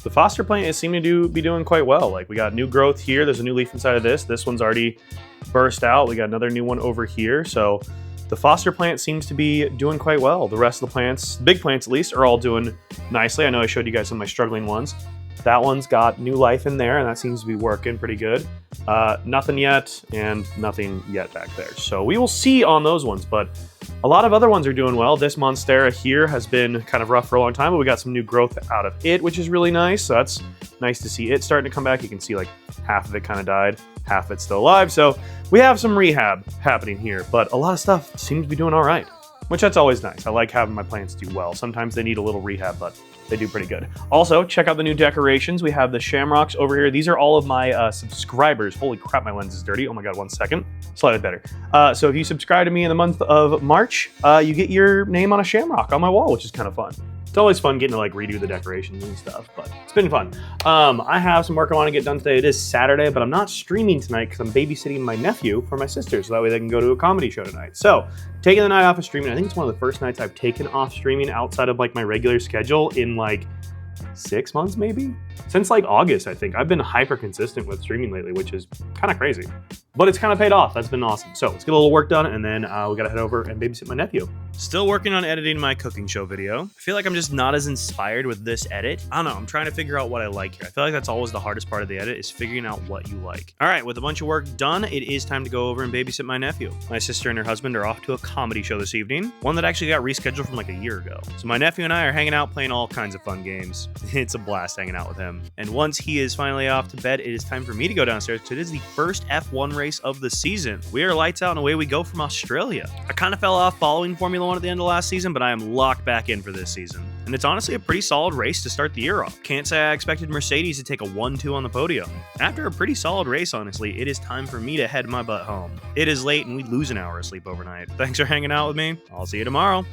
The Foster plant is seeming to be doing quite well. Like, we got new growth here. There's a new leaf inside of this. This one's already burst out. We got another new one over here. So the Foster plant seems to be doing quite well. The rest of the plants, big plants at least, are all doing nicely. I know I showed you guys some of my struggling ones. That one's got new life in there, and that seems to be working pretty good. Nothing yet, and nothing yet back there. So we will see on those ones, but a lot of other ones are doing well. This Monstera here has been kind of rough for a long time, but we got some new growth out of it, which is really nice. So that's nice to see it starting to come back. You can see like half of it kind of died, half of it's still alive. So we have some rehab happening here, but a lot of stuff seems to be doing all right, which that's always nice. I like having my plants do well. Sometimes they need a little rehab, but they do pretty good. Also, check out the new decorations. We have the shamrocks over here. These are all of my subscribers. Holy crap, my lens is dirty. Oh my God, 1 second. Slide it better. So if you subscribe to me in the month of March, you get your name on a shamrock on my wall, which is kind of fun. It's always fun getting to like redo the decorations and stuff, but it's been fun. I have some work I want to get done today. It is Saturday, but I'm not streaming tonight because I'm babysitting my nephew for my sister, so that way they can go to a comedy show tonight. So taking the night off of streaming. I think it's one of the first nights I've taken off streaming outside of like my regular schedule in like 6 months, maybe? Since like August, I think. I've been hyper consistent with streaming lately, which is kind of crazy. But it's kind of paid off. That's been awesome. So let's get a little work done, and then we gotta head over and babysit my nephew. Still working on editing my cooking show video. I feel like I'm just not as inspired with this edit. I don't know, I'm trying to figure out what I like here. I feel like that's always the hardest part of the edit, is figuring out what you like. All right, with a bunch of work done, it is time to go over and babysit my nephew. My sister and her husband are off to a comedy show this evening, one that actually got rescheduled from like a year ago. So my nephew and I are hanging out playing all kinds of fun games. It's a blast hanging out with him. And once he is finally off to bed, it is time for me to go downstairs because it is the first F1 race of the season. We are lights out and away we go from Australia. I kind of fell off following Formula One at the end of last season, but I am locked back in for this season. And it's honestly a pretty solid race to start the year off. Can't say I expected Mercedes to take a 1-2 on the podium. After a pretty solid race, honestly, it is time for me to head my butt home. It is late and we lose an hour of sleep overnight. Thanks for hanging out with me. I'll see you tomorrow.